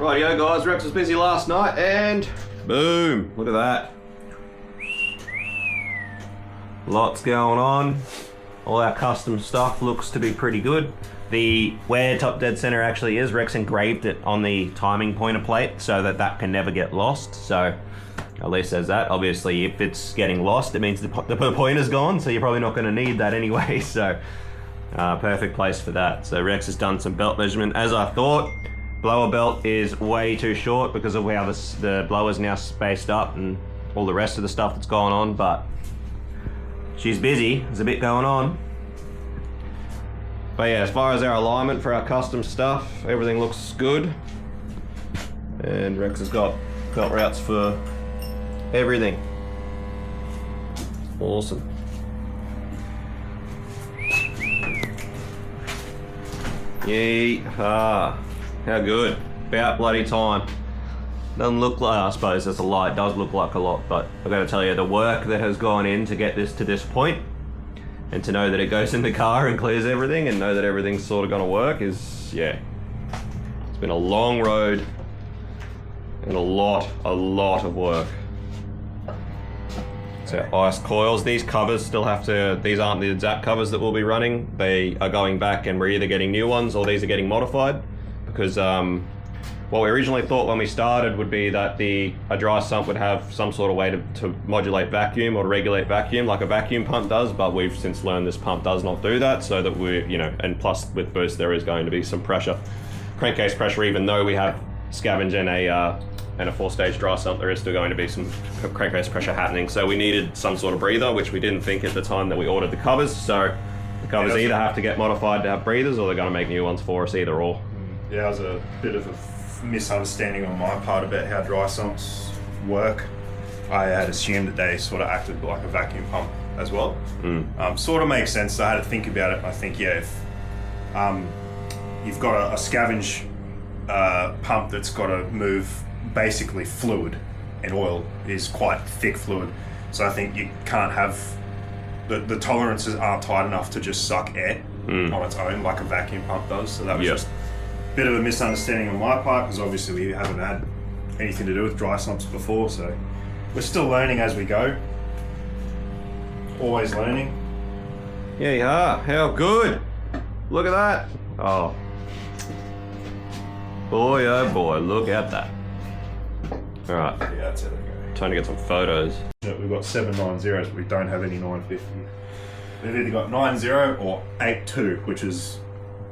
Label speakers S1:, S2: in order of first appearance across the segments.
S1: Rightio guys, Rex was busy last night and boom, look at that. Lots going on. All our custom stuff looks to be pretty good. The where top dead center actually is, Rex engraved it on the timing pointer plate so that that can never get lost. So at least there's that. Obviously if it's getting lost, it means the pointer's gone, so you're probably not going to need that anyway. So perfect place for that. So Rex has done some belt measurement as I thought. Blower belt is way too short because of how the blower's now spaced up and all the rest of the stuff that's going on, but she's busy, there's a bit going on. But yeah, as far as our alignment for our custom stuff, everything looks good. And Rex has got belt routes for everything. Awesome. Yeehaw. How good. About bloody time. Doesn't look like, I suppose that's a lie, it does look like a lot, but I've got to tell you, the work that has gone in to get this to this point, and to know that it goes in the car and clears everything, and know that everything's sort of going to work is, yeah. It's been a long road, and a lot of work. So ice coils, these covers still have to, these aren't the exact covers that we'll be running. They are going back and we're either getting new ones or these are getting modified. Because what we originally thought when we started would be that a dry sump would have some sort of way to modulate vacuum or to regulate vacuum like a vacuum pump does, but we've since learned this pump does not do that, so that we're, you know, and plus with boost there is going to be some pressure, crankcase pressure, even though we have scavenge and a 4-stage dry sump, there is still going to be some crankcase pressure happening. So we needed some sort of breather, which we didn't think at the time that we ordered the covers, so the covers either have to get modified to have breathers or they're going to make new ones for us, either or.
S2: Yeah, it was a bit of a misunderstanding on my part about how dry sumps work. I had assumed that they sort of acted like a vacuum pump as well. Sort of makes sense. I had to think about it, and I think, yeah, if you've got a scavenge pump that's got to move basically fluid, and oil is quite thick fluid, so I think you can't have the tolerances aren't tight enough to just suck air on its own like a vacuum pump does. So that was just bit of a misunderstanding on my part, because obviously we haven't had anything to do with dry sumps before, so we're still learning as we go. Always learning.
S1: Yeah, you are. How good. Look at that. Oh. Boy, oh boy, look at that. Alright.
S2: Yeah, that's it.
S1: Time to get some photos.
S2: We've got 790s, but we don't have any 950. We've either got 90 or 82, which is...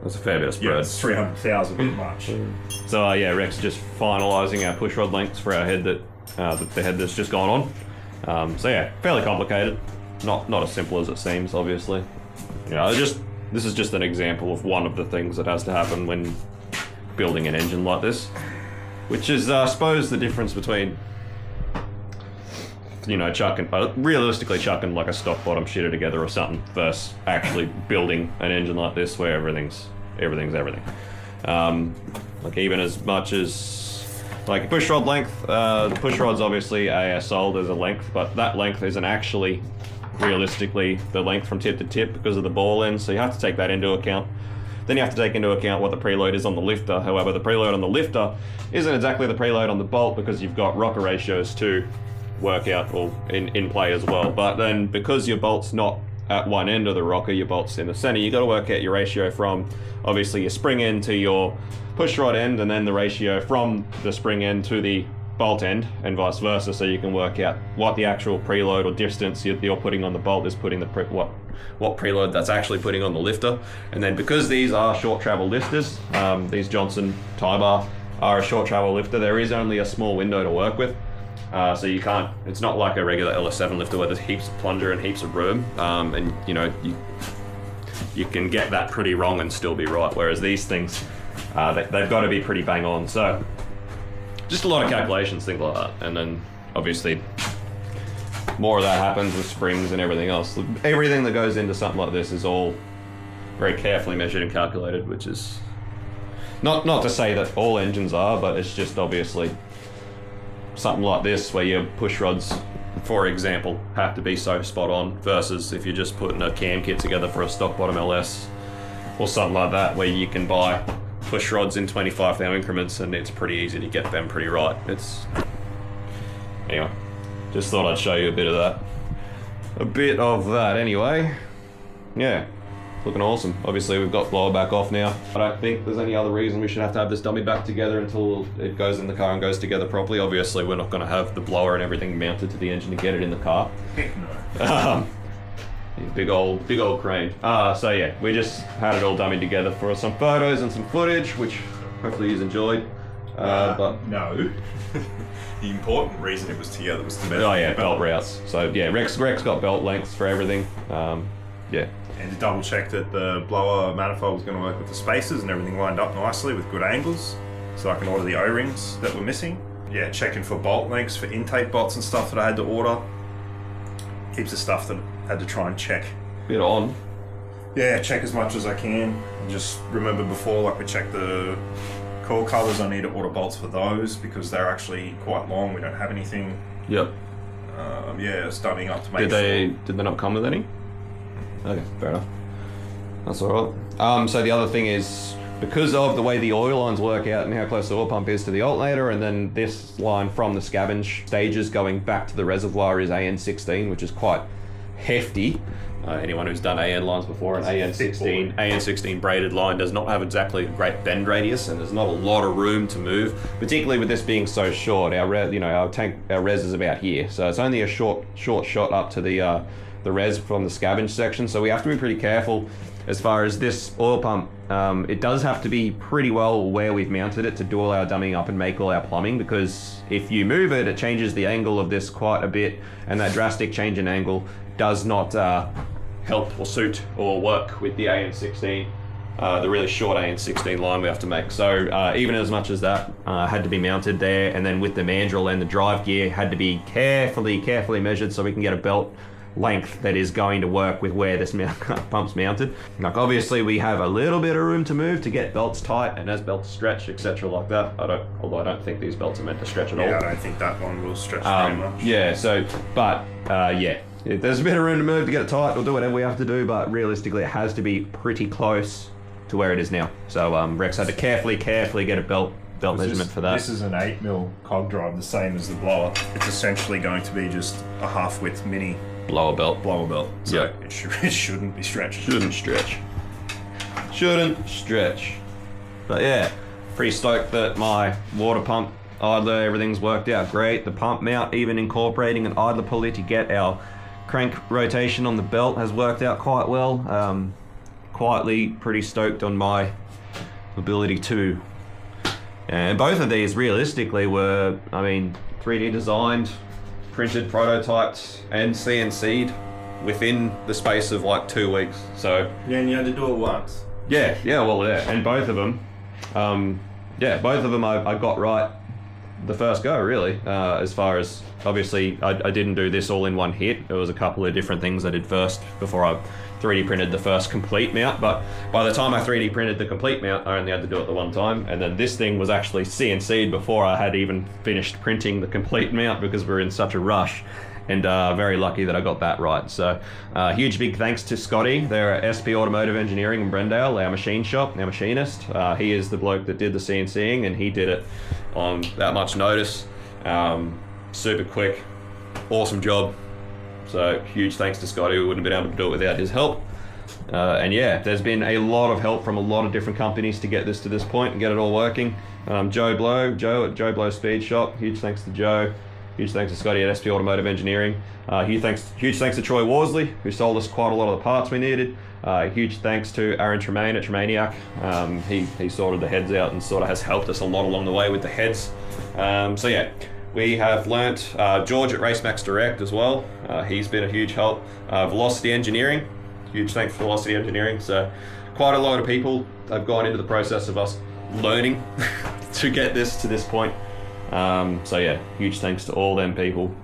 S1: That's a fair bit of spread.
S2: Yeah, it's 300,000 much.
S1: So yeah, Rex just finalising our push rod lengths for our head the head that's just gone on. So yeah, fairly complicated. Not as simple as it seems, obviously. You know, this is just an example of one of the things that has to happen when building an engine like this, which is, I suppose, the difference between, you know, realistically chucking like a stock bottom shitter together or something versus actually building an engine like this where everything's everything. Like even as much as like a push rod length, the push rod's obviously sold as a length, but that length isn't actually realistically the length from tip to tip because of the ball end, so you have to take that into account. Then you have to take into account what the preload is on the lifter. However, the preload on the lifter isn't exactly the preload on the bolt because you've got rocker ratios to work out or in play as well. But then because your bolt's not at one end of the rocker, your bolt's in the center, you got to work out your ratio from obviously your spring end to your push rod end, and then the ratio from the spring end to the bolt end and vice versa, so you can work out what the actual preload or distance you're putting on the bolt is putting what preload that's actually putting on the lifter. And then because these are short travel lifters, these Johnson tie bar are a short travel lifter, there is only a small window to work with. So you can't, it's not like a regular LS7 lifter where there's heaps of plunger and heaps of room, and you know, you can get that pretty wrong and still be right, whereas these things, they've got to be pretty bang on. So just a lot of calculations, things like that. And then obviously more of that happens with springs and everything else. Everything that goes into something like this is all very carefully measured and calculated, which is not to say that all engines are, but it's just obviously something like this where your push rods, for example, have to be so spot on versus if you're just putting a cam kit together for a stock bottom LS or something like that, where you can buy push rods in 25 thou increments, and it's pretty easy to get them pretty right. Anyway, just thought I'd show you a bit of that. Anyway. Yeah, looking awesome. Obviously we've got blower back off now. I don't think there's any other reason we should have to have this dummy back together until it goes in the car and goes together properly. Obviously we're not going to have the blower and everything mounted to the engine to get it in the car.
S2: Heck no.
S1: Big old crane. So yeah, we just had it all dummied together for some photos and some footage, which hopefully you enjoyed. But
S2: no. The important reason it was together was to measure.
S1: Oh yeah, belt routes. So yeah, Rex got belt lengths for everything. Yeah.
S2: And to double check that the blower manifold was going to work with the spacers and everything lined up nicely with good angles, so I can order the O-rings that were missing. Yeah, checking for bolt lengths for intake bolts and stuff that I had to order. Heaps of stuff that I had to try and check.
S1: Bit on.
S2: Yeah, check as much as I can. Just remember before, like we checked the core covers, I need to order bolts for those because they're actually quite long. We don't have anything.
S1: Yep.
S2: Yeah, it's dumbing up to make
S1: Did they not come with any? Okay, fair enough. That's all right. So the other thing is, because of the way the oil lines work out and how close the oil pump is to the alternator, and then this line from the scavenge stages going back to the reservoir is AN16, which is quite hefty. Anyone who's done AN lines before, an AN16 braided line does not have exactly a great bend radius, and there's not a lot of room to move, particularly with this being so short. Our res is about here, so it's only a short shot up to the res from the scavenge section. So we have to be pretty careful as far as this oil pump. It does have to be pretty well where we've mounted it to do all our dumbing up and make all our plumbing, because if you move it, it changes the angle of this quite a bit, and that drastic change in angle does not help or suit or work with the AN16, the really short AN16 line we have to make. So even as much as that had to be mounted there, and then with the mandrel and the drive gear had to be carefully measured so we can get a belt length that is going to work with where this pump's mounted. Like obviously we have a little bit of room to move to get belts tight and as belts stretch, etc. like that. Although I don't think these belts are meant to stretch at all.
S2: Yeah, I don't think that one will stretch very much.
S1: Yeah, so, but yeah, if there's a bit of room to move to get it tight, we'll do whatever we have to do, but realistically it has to be pretty close to where it is now. So Rex had to carefully get a belt measurement for that.
S2: This is an 8mm cog drive, the same as the blower. It's essentially going to be just a half-width mini
S1: blower belt.
S2: So
S1: Yep.
S2: it shouldn't be stretched.
S1: Shouldn't stretch. But yeah, pretty stoked that my water pump idler, everything's worked out great. The pump mount, even incorporating an idler pulley to get our crank rotation on the belt, has worked out quite well. Quietly pretty stoked on my ability to. And both of these realistically were, 3D designed, printed, prototyped, and CNC'd within the space of like 2 weeks. So
S2: Yeah, and you had to do it once.
S1: yeah, and both of them, I got right the first go, really. As far as, obviously, I didn't do this all in one hit. There was a couple of different things I did first before I 3D printed the first complete mount, but by the time I 3D printed the complete mount, I only had to do it the one time, and then this thing was actually CNC'd before I had even finished printing the complete mount because we were in such a rush, and very lucky that I got that right. So huge big thanks to Scotty. They're at SP Automotive Engineering in Brendale, our machine shop, our machinist. He is the bloke that did the CNCing, and he did it on that much notice. Super quick, awesome job. So huge thanks to Scotty. We wouldn't have been able to do it without his help. And yeah, there's been a lot of help from a lot of different companies to get this to this point and get it all working. Joe at Joe Blow Speed Shop. Huge thanks to Joe. Huge thanks to Scotty at SP Automotive Engineering. Huge thanks to Troy Worsley, who sold us quite a lot of the parts we needed. Huge thanks to Aaron Tremaine at Tremaniac. He sorted the heads out and sort of has helped us a lot along the way with the heads. So yeah. We have learnt George at Racemax Direct as well. He's been a huge help. Velocity Engineering, huge thanks for Velocity Engineering. So quite a lot of people have gone into the process of us learning to get this to this point. So yeah, huge thanks to all them people.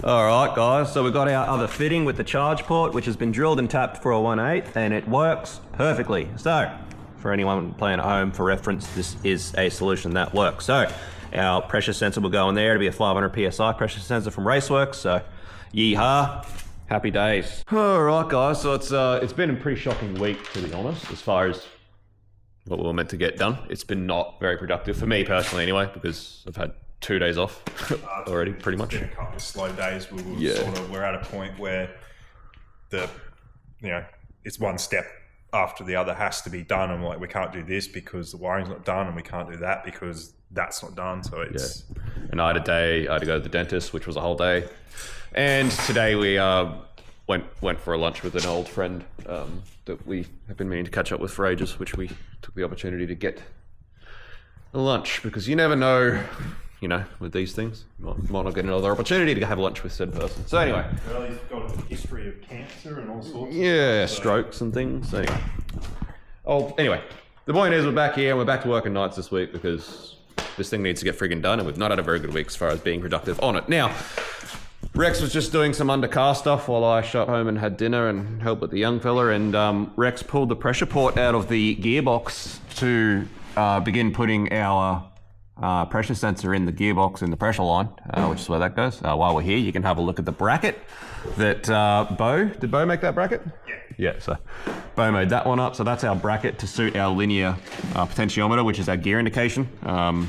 S1: Alright guys, so we've got our other fitting with the charge port, which has been drilled and tapped for a 1/8, and it works perfectly. So, for anyone playing at home, for reference, this is a solution that works. So, our pressure sensor will go in there to be a 500 PSI pressure sensor from Raceworks, so yeehaw. Happy days. All right, guys. So it's been a pretty shocking week, to be honest, as far as what we were meant to get done. It's been not very productive for me personally, anyway, because I've had 2 days off already, pretty much.
S2: It's been a couple of slow days. We're at a point where it's one step after the other has to be done. And like, we can't do this because the wiring's not done, and we can't do that because that's not done. So it's...
S1: Yeah. And I had to go to the dentist, which was a whole day. And today we went for a lunch with an old friend that we have been meaning to catch up with for ages, which we took the opportunity to get a lunch, because you never know, with these things, you might not get another opportunity to have lunch with said person. So anyway.
S2: Well, he's got a history of cancer and all sorts
S1: of strokes and things. Anyway, the point is we're back here and we're back to working nights this week because this thing needs to get friggin' done, and we've not had a very good week as far as being productive on it. Now, Rex was just doing some under-car stuff while I shot home and had dinner and helped with the young fella, and Rex pulled the pressure port out of the gearbox to begin putting our pressure sensor in the gearbox in the pressure line, which is where that goes. While we're here, you can have a look at the bracket that did Bo make that bracket? Yeah, so Bo made that one up. So that's our bracket to suit our linear potentiometer, which is our gear indication.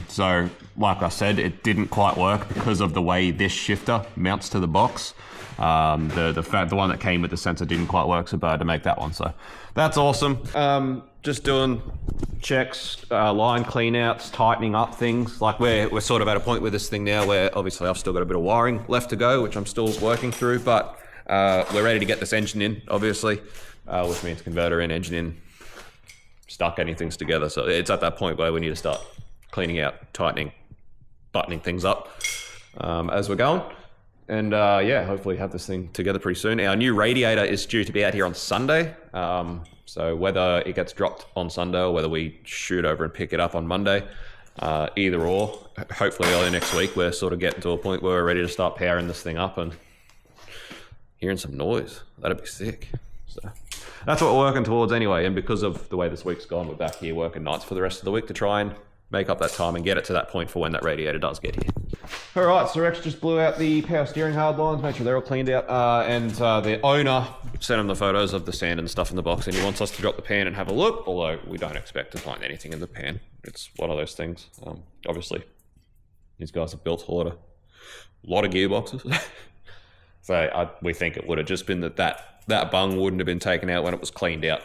S1: So like I said, it didn't quite work because of the way this shifter mounts to the box. The one that came with the sensor didn't quite work, so Bo had to make that one. So that's awesome. Just doing checks, line cleanouts, tightening up things. Like we're sort of at a point with this thing now where obviously I've still got a bit of wiring left to go, which I'm still working through, but we're ready to get this engine in, obviously, which means converter in, engine in, start getting things together. So it's at that point where we need to start cleaning out, tightening, buttoning things up as we're going. And hopefully have this thing together pretty soon. Our new radiator is due to be out here on Sunday. So whether it gets dropped on Sunday or whether we shoot over and pick it up on Monday, either or, hopefully early next week, we're sort of getting to a point where we're ready to start powering this thing up and hearing some noise. That'd be sick. So that's what we're working towards anyway. And because of the way this week's gone, we're back here working nights for the rest of the week to try and make up that time and get it to that point for when that radiator does get here. All right, so Rex just blew out the power steering hard lines, make sure they're all cleaned out, and the owner sent him the photos of the sand and stuff in the box, and he wants us to drop the pan and have a look, although we don't expect to find anything in the pan. It's one of those things. Obviously, these guys have built a lot of gearboxes. So we think it would have just been that bung wouldn't have been taken out when it was cleaned out.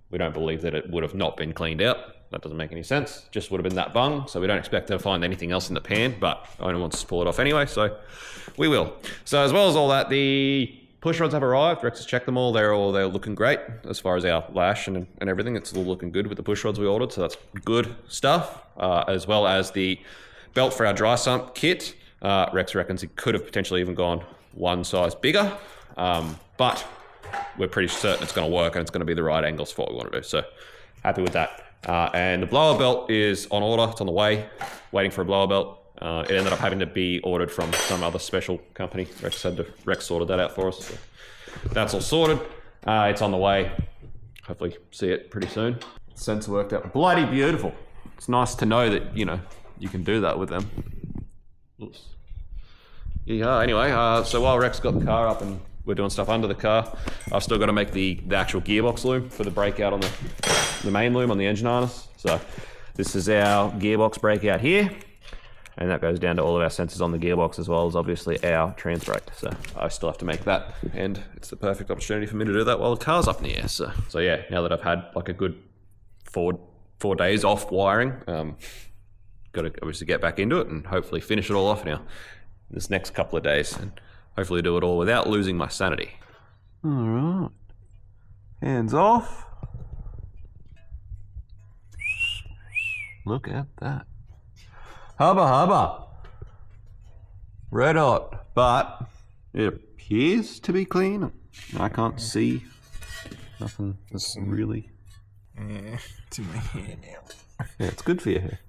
S1: We don't believe that it would have not been cleaned out. That doesn't make any sense. Just would have been that bung, so we don't expect to find anything else in the pan, but owner wants to pull it off anyway, so we will. So as well as all that, the push rods have arrived. Rex has checked them all. They're looking great as far as our lash and everything. It's all looking good with the push rods we ordered, so that's good stuff. As well as the belt for our dry sump kit. Rex reckons it could have potentially even gone one size bigger, but we're pretty certain it's going to work and it's going to be the right angles for what we want to do. So happy with that. And the blower belt is on order. It's on the way, waiting for a blower belt. It ended up having to be ordered from some other special company. Rex sorted that out for us. So that's all sorted. It's on the way. Hopefully see it pretty soon. Sensor worked out bloody beautiful. It's nice to know that, you can do that with them. Oops. Yeah, anyway, so while Rex got the car up and we're doing stuff under the car, I've still got to make the actual gearbox loom for the breakout on the main loom on the engine harness. So this is our gearbox breakout here, and that goes down to all of our sensors on the gearbox as well as obviously our trans brake. So I still have to make that, and it's the perfect opportunity for me to do that while the car's up in the air. So yeah, now that I've had like a good four days off wiring, got to obviously get back into it and hopefully finish it all off now this next couple of days, and hopefully do it all without losing my sanity. All right, hands off. Look at that. Hubba. Red hot, but it appears to be clean. I can't see nothing that's really...
S2: Yeah, it's in my hair now.
S1: Yeah, it's good for your hair.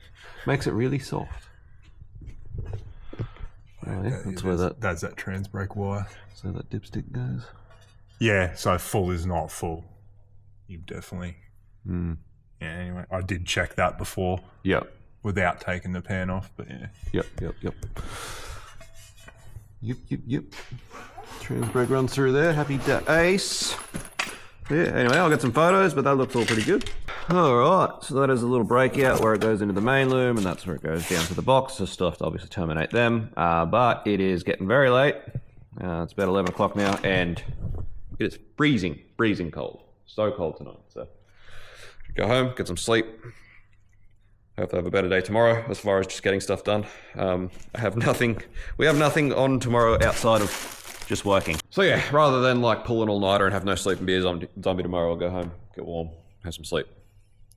S1: Makes it really soft. Oh, yeah,
S2: that's that trans brake wire.
S1: So that dipstick goes.
S2: Yeah, so full is not full. You've definitely. Yeah. Anyway, I did check that before.
S1: Yep.
S2: Without taking the pan off, but yeah.
S1: Yep. Trans brake runs through there. Happy days. Yeah, anyway, I'll get some photos, but that looks all pretty good. Alright, so that is a little breakout where it goes into the main loom, and that's where it goes down to the box. So stuff to obviously terminate them. But it is getting very late. It's about 11 o'clock now, and it is freezing cold. So cold tonight. So go home, get some sleep. Hope to have a better day tomorrow as far as just getting stuff done. We have nothing on tomorrow outside of just working. So yeah, rather than like pull an all-nighter and have no sleep and be a zombie tomorrow, I'll go home, get warm, have some sleep.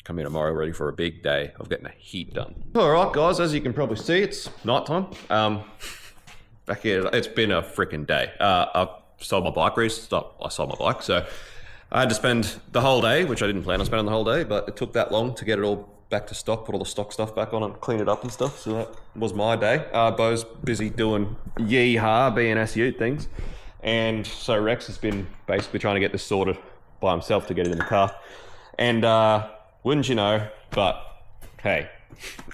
S1: Come in tomorrow ready for a big day of getting a heap done. Alright guys, as you can probably see, it's nighttime. Back here, it's been a freaking day. I've sold my bike I sold my bike, so I had to spend the whole day, which I didn't plan on spending the whole day, but it took that long to get it all back to stock, put all the stock stuff back on and clean it up and stuff. So that was my day. Bo's busy doing yeehaw BNS things. And so Rex has been basically trying to get this sorted by himself to get it in the car. And wouldn't you know, but hey,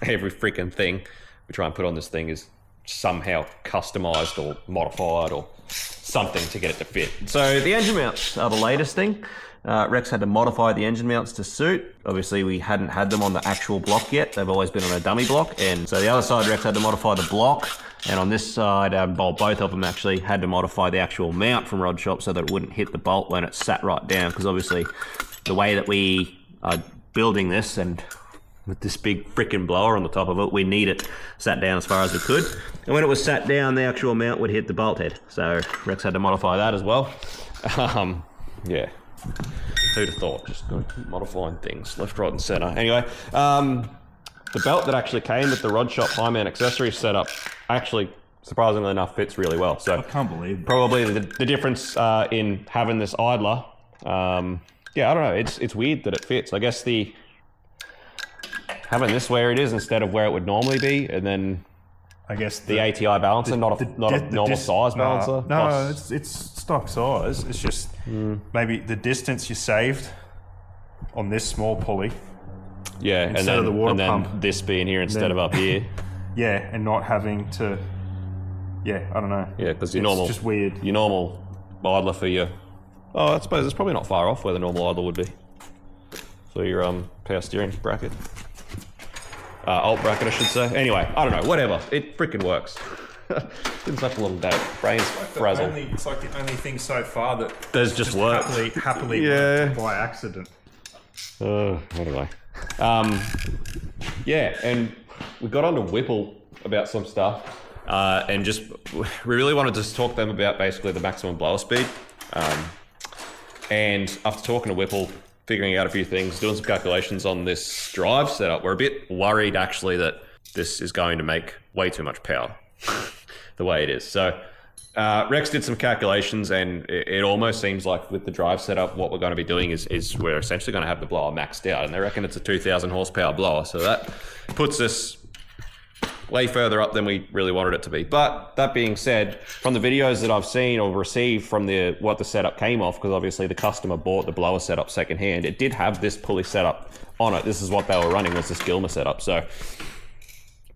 S1: every freaking thing we try and put on this thing is somehow customized or modified or something to get it to fit. So the engine mounts are the latest thing. Rex had to modify the engine mounts to suit. Obviously we hadn't had them on the actual block yet. They've always been on a dummy block. And so the other side, Rex had to modify the block. And on this side, well, both of them actually had to modify the actual mount from Rod Shop so that it wouldn't hit the bolt when it sat right down. Because obviously the way that we are building this, and with this big frickin' blower on the top of it, we need it sat down as far as we could. And when it was sat down, the actual mount would hit the bolt head. So Rex had to modify that as well. Yeah. Who'd have thought? Just going to keep modifying things left, right, and center. Anyway, the belt that actually came with the Rod Shop Highman accessory setup actually, surprisingly enough, fits really well. So
S2: I can't believe it.
S1: Probably the difference in having this idler. Yeah, I don't know. It's weird that it fits. I guess having this where it is instead of where it would normally be, and then
S2: I guess
S1: the ATI balancer, not a normal size balancer.
S2: No, it's stock size. It's just maybe the distance you saved on this small pulley.
S1: Yeah,
S2: instead of the water pump,
S1: then this being here instead of up here.
S2: Yeah, and not having to. Yeah, I don't know.
S1: Yeah, because
S2: it's just weird.
S1: Your normal idler for your. Oh, I suppose it's probably not far off where the normal idler would be. For your power steering bracket. Alt bracket, I should say. Anyway, I don't know, whatever. It freaking works. It's been such a long day. Brain's frazzled.
S2: It's like the only thing so far that
S1: there's just work.
S2: Happily
S1: yeah.
S2: by accident.
S1: Anyway. Yeah, and we got onto Whipple about some stuff. And just, we really wanted to talk to them about basically the maximum blower speed. And after talking to Whipple, figuring out a few things, doing some calculations on this drive setup, we're a bit worried actually that this is going to make way too much power the way it is. So Rex did some calculations, and it almost seems like with the drive setup, what we're going to be doing is we're essentially going to have the blower maxed out, and they reckon it's a 2,000 horsepower blower. So that puts us way further up than we really wanted it to be. But that being said, from the videos that I've seen or received from what the setup came off, because obviously the customer bought the blower setup secondhand, it did have this pulley setup on it. This is what they were running, was this Gilmer setup. So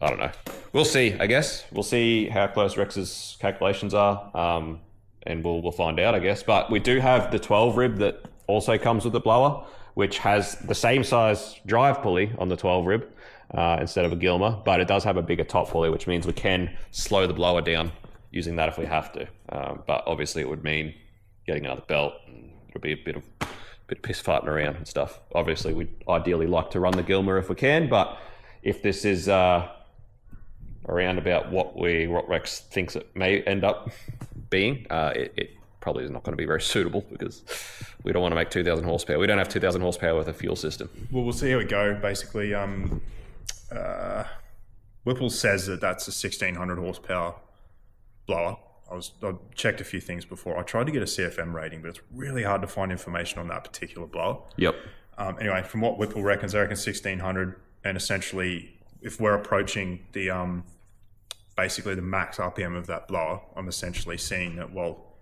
S1: I don't know. We'll see, I guess. We'll see how close Rex's calculations are, and we'll find out, I guess. But we do have the 12 rib that also comes with the blower, which has the same size drive pulley on the 12 rib. Instead of a Gilmer, but it does have a bigger top pulley, which means we can slow the blower down using that if we have to. But obviously it would mean getting another belt, and it'll be a bit piss farting around and stuff. Obviously we'd ideally like to run the Gilmer if we can, but if this is around about what Rex thinks it may end up being, it probably is not going to be very suitable, because we don't want to make 2,000 horsepower. We don't have 2,000 horsepower with a fuel system.
S2: Well, we'll see how we go. Basically, Whipple says that that's a 1,600 horsepower blower. I checked a few things before. I tried to get a CFM rating, but it's really hard to find information on that particular blower.
S1: Yep.
S2: Anyway, from what Whipple reckons, they reckon 1,600, and essentially, if we're approaching the basically the max RPM of that blower, I'm essentially seeing that, well,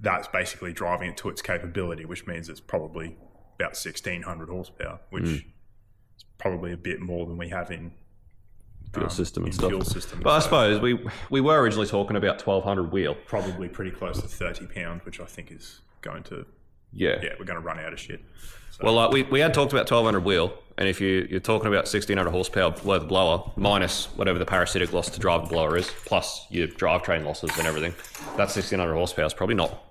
S2: that's basically driving it to its capability, which means it's probably about 1,600 horsepower, which is probably a bit more than we have in
S1: fuel system and stuff.
S2: Fuel system.
S1: But I suppose we were originally talking about 1200 wheel.
S2: Probably pretty close to 30 pounds, which I think is going to.
S1: Yeah,
S2: we're going to run out of shit. So.
S1: Well, like we had talked about 1200 wheel, and if you're talking about 1600 horsepower worth of blower, minus whatever the parasitic loss to drive the blower is, plus your drivetrain losses and everything, that 1600 horsepower is probably not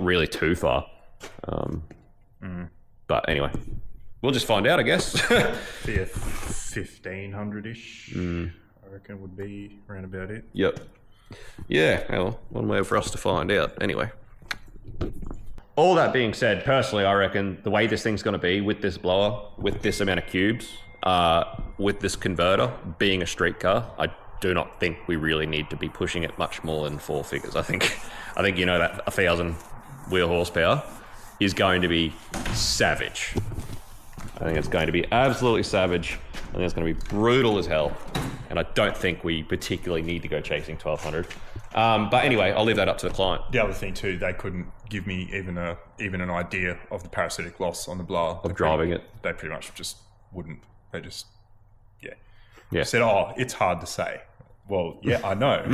S1: really too far. But anyway, we'll just find out, I guess.
S2: 1500-ish, I reckon would be around about it.
S1: Yep. Yeah, well, one way for us to find out. Anyway. All that being said, personally, I reckon the way this thing's going to be with this blower, with this amount of cubes, with this converter, being a street car, I do not think we really need to be pushing it much more than 4 figures. I think you know that 1000 wheel horsepower is going to be savage. I think it's going to be absolutely savage. I think it's going to be brutal as hell. And I don't think we particularly need to go chasing 1200. But anyway, I'll leave that up to the client.
S2: The other thing too, they couldn't give me even an idea of the parasitic loss on the blower.
S1: Of driving it.
S2: They pretty much just wouldn't. They just, yeah.
S1: Yeah.
S2: Said, oh, it's hard to say. Well, yeah, I know.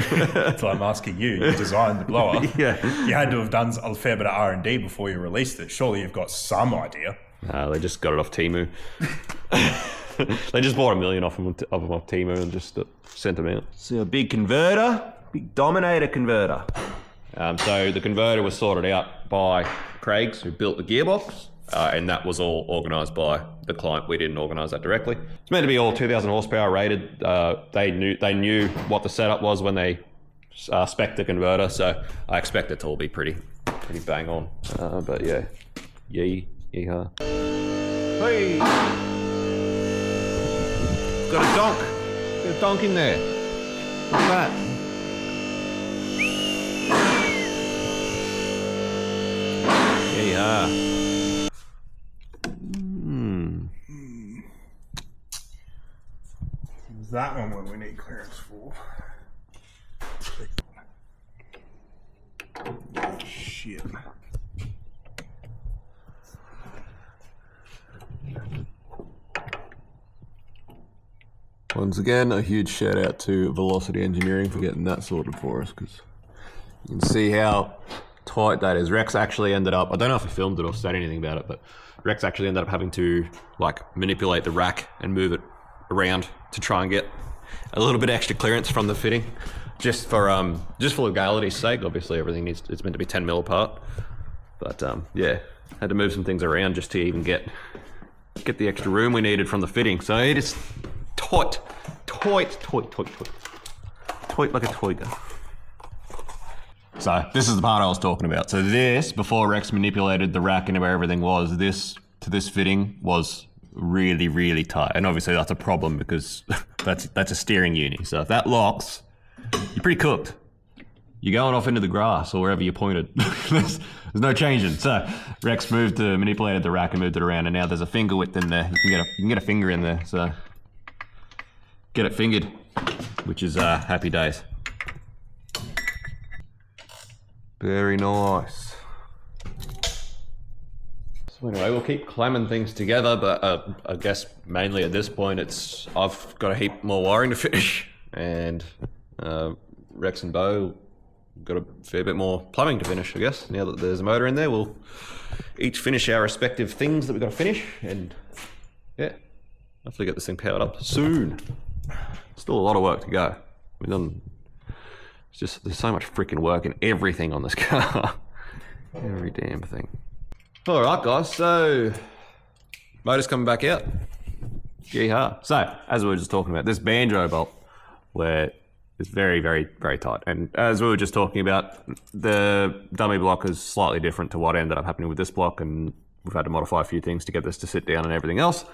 S2: So I'm asking you. You designed the blower.
S1: Yeah.
S2: You had to have done a fair bit of R&D before you released it. Surely you've got some idea.
S1: They just got it off Temu. They just bought 1 million of them off Temu and just sent them out. So a big converter, big Dominator converter. So the converter was sorted out by Craig's, who built the gearbox, and that was all organised by the client. We didn't organise that directly. It's meant to be all 2000 horsepower rated. They knew what the setup was when they spec'd the converter, so I expect it to all be pretty bang on. But yeah, yeehaw. Hey, got a donk in there. What's that? Yeah.
S2: Is that one what we need clearance for? Oh, shit.
S3: Once again, a huge shout out to Velocity Engineering for getting that sorted for us, because you can see how tight that is. Rex actually ended up, I don't know if he filmed it or said anything about it, but Rex actually ended up having to like manipulate the rack and move it around to try and get a little bit extra clearance from the fitting, just for legality's sake. Obviously everything it's meant to be 10 mil apart, but yeah, had to move some things around just to even get the extra room we needed from the fitting. So it is tight like a toy gun. So this is the part I was talking about. So this, before Rex manipulated the rack into where everything was, this to this fitting was really, really tight. And obviously that's a problem because that's a steering uni. So if that locks, you're pretty cooked. You're going off into the grass or wherever you pointed. There's no changing. So Rex manipulated the rack and moved it around, and now there's a finger width in there. You can get a finger in there. So get it fingered, which is happy days. Very nice.
S1: So anyway, we'll keep clamming things together, but I guess mainly at this point I've got a heap more wiring to finish, and Rex and Bo got a fair bit more plumbing to finish, I guess. Now that there's a motor in there, we'll each finish our respective things that we've got to finish, and yeah, hopefully get this thing powered up soon. Still a lot of work to go. It's just, there's so much freaking work in everything on this car. Every damn thing. All right, guys, so motor's coming back out. Yeehaw. So, as we were just talking about, this banjo bolt, where it's very, very, very tight. And as we were just talking about, the dummy block is slightly different to what ended up happening with this block, and we've had to modify a few things to get this to sit down and everything else.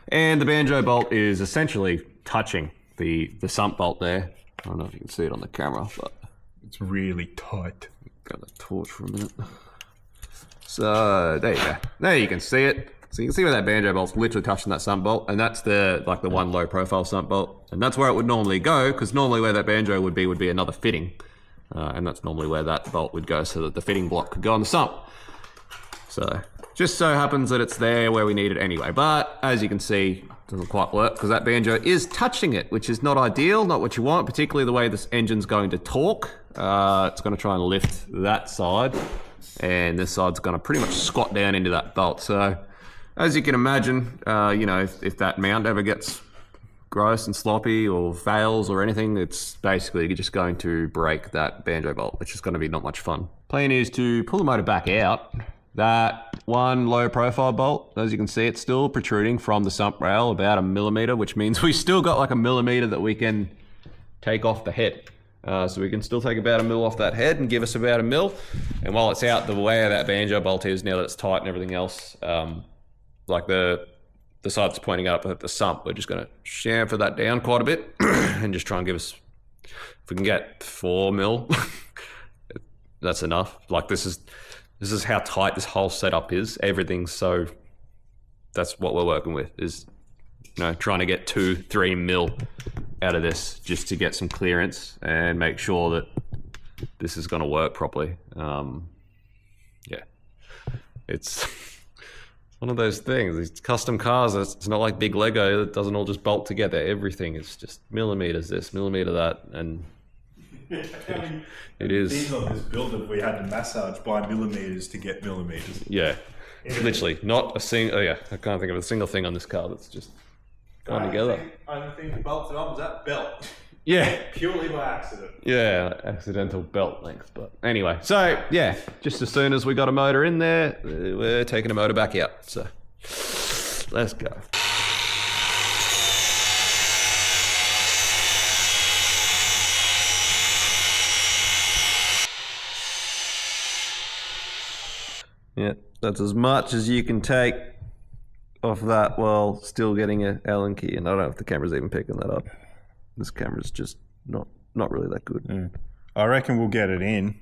S1: And the banjo bolt is essentially touching the sump bolt there. I don't know if you can see it on the camera, but
S2: it's really tight.
S1: Got the torch for a minute. So there you go. There you can see it. So you can see where that banjo bolt's literally touching that sump bolt, and that's the one low profile sump bolt, and that's where it would normally go, because normally where that banjo would be another fitting, and that's normally where that bolt would go, so that the fitting block could go on the sump. So just so happens that it's there where we need it anyway. But as you can see,
S3: doesn't quite work because that banjo is touching it, which is not ideal, not what you want, particularly the way this engine's going to torque. It's going to try and lift that side, and this side's going to pretty much squat down into that bolt. So, as you can imagine, you know, if that mount ever gets gross and sloppy or fails or anything, it's basically just going to break that banjo bolt, which is going to be not much fun. Plan is to pull the motor back out. That one low profile bolt, as you can see, it's still protruding from the sump rail about 1 millimeter, which means we still got like 1 millimeter that we can take off the head. So we can still take about 1 mil off that head and give us about 1 mil. And while it's out, the way that banjo bolt is, now that it's tight and everything else, like the side that's pointing up at the sump, we're just going to chamfer that down quite a bit and just try and give us, if we can get 4 mil, that's enough. Like this is how tight this whole setup is. Everything's so, that's what we're working with, is, you know, trying to get 2-3 mil out of this just to get some clearance and make sure that this is going to work properly. Yeah, it's one of those things. These custom cars, it's not like big Lego. It doesn't all just bolt together. Everything is just millimeters this, millimeter that, and it is.
S2: Things on this build, if we had to massage by millimeters to get millimeters.
S3: Yeah, literally not a single. Oh yeah, I can't think of a single thing on this car that's just gone together.
S2: Only thing that bolted up was that belt.
S3: Yeah,
S2: Purely by accident.
S3: yeah, accidental belt length. But anyway, so yeah, just as soon as we got a motor in there, we're taking a motor back out. So let's go. Yeah, that's as much as you can take off that while still getting an Allen key. And I don't know if the camera's even picking that up. This camera's just not really that good.
S2: I reckon we'll get it in.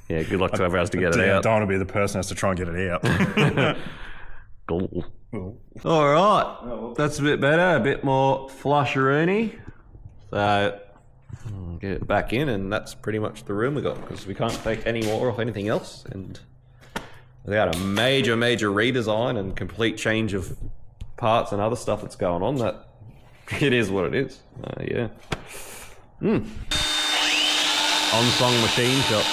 S3: Yeah, good luck to whoever has to get it
S2: I
S3: out.
S2: don't want to be the person who has to try and get it out.
S3: Cool. All right, that's a bit better, a bit more flusheroony. So get it back in, and that's pretty much the room we got, because we can't take any more off anything else. And without a major redesign and complete change of parts and other stuff that's going on, that it is what it is. Yeah. Onsong machine shop.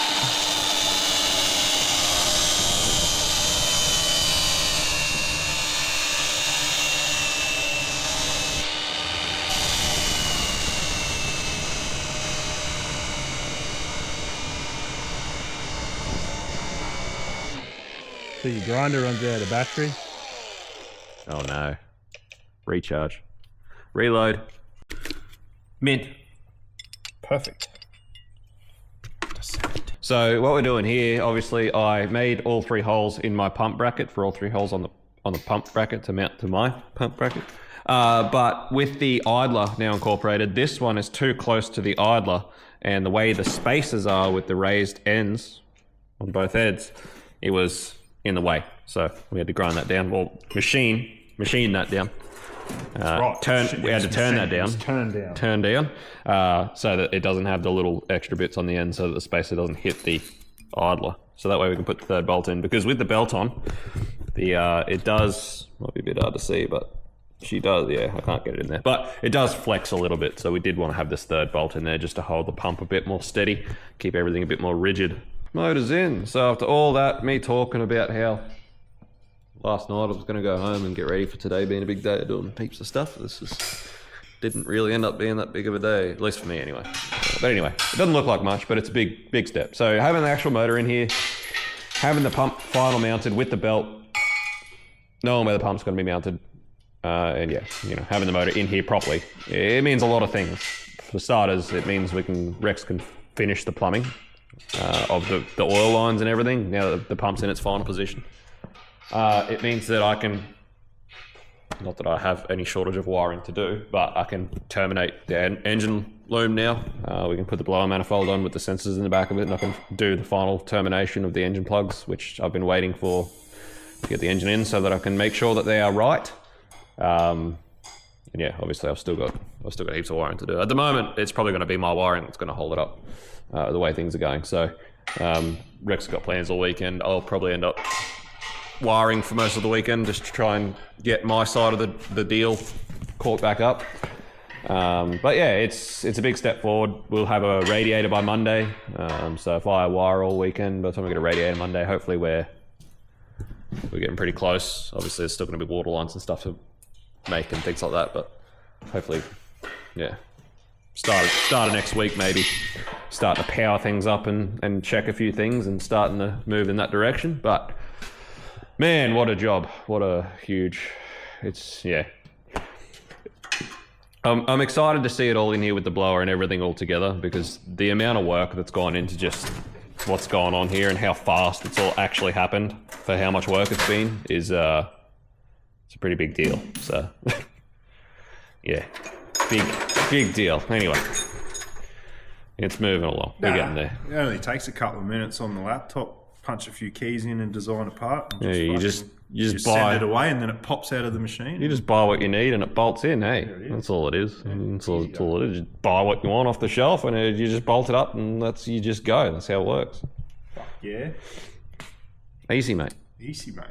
S4: So your grinder runs out of battery.
S3: Oh no. Recharge. Reload. Mint.
S4: Perfect.
S3: So what we're doing here, obviously I made all 3 holes in my pump bracket for all 3 holes on the pump bracket to mount to my pump bracket. But with the idler now incorporated, this one is too close to the idler, and the way the spacers are with the raised ends on both ends, it was in the way. So we had to grind that down. Well, machine that down. We had to turn that down. Turn down, so that it doesn't have the little extra bits on the end, so that the spacer doesn't hit the idler. So that way we can put the 3rd bolt in. Because with the belt on, it does, might be a bit hard to see, but she does. Yeah, I can't get it in there, but it does flex a little bit. So we did want to have this 3rd bolt in there just to hold the pump a bit more steady, keep everything a bit more rigid. Motor's in. So after all that, me talking about how last night I was going to go home and get ready for today being a big day of doing heaps of stuff, this didn't really end up being that big of a day, at least for me anyway. But anyway, it doesn't look like much, but it's a big step. So having the actual motor in here, having the pump final mounted with the belt, knowing where the pump's going to be mounted, and yeah, you know, having the motor in here properly, it means a lot of things. For starters, it means Rex can finish the plumbing of the oil lines and everything now that the pump's in its final position. It means that I can, not that I have any shortage of wiring to do, but I can terminate the engine loom now. We can put the blower manifold on with the sensors in the back of it, and I can do the final termination of the engine plugs, which I've been waiting for to get the engine in so that I can make sure that they are right. And yeah, obviously I've still got heaps of wiring to do. At the moment, it's probably going to be my wiring that's going to hold it up the way things are going. So Rex got plans all weekend. I'll probably end up
S1: wiring for most of the weekend just to try and get my side of the deal caught back up. But yeah, it's a big step forward. We'll have a radiator by Monday. So if I wire all weekend, by the time we get a radiator Monday, hopefully we're getting pretty close. Obviously, there's still going to be water lines and stuff to make and things like that, but hopefully, yeah. Start of next week, maybe. Starting to power things up and check a few things and starting to move in that direction. But man, what a job. What a huge, yeah. I'm excited to see it all in here with the blower and everything all together, because the amount of work that's gone into just what's going on here and how fast it's all actually happened for how much work it's been is it's a pretty big deal. So yeah, big deal. Anyway, it's moving along. We're getting there.
S2: It only takes a couple of minutes on the laptop, punch a few keys in and design a part. And
S1: You just
S2: send it away and then it pops out of the machine.
S1: You just buy what you need and it bolts in. Hey, that's all it is. That's all it is. Just buy what you want off the shelf and you just bolt it up and you just go. That's how it works.
S2: Fuck yeah.
S1: Easy, mate.
S2: Easy, mate.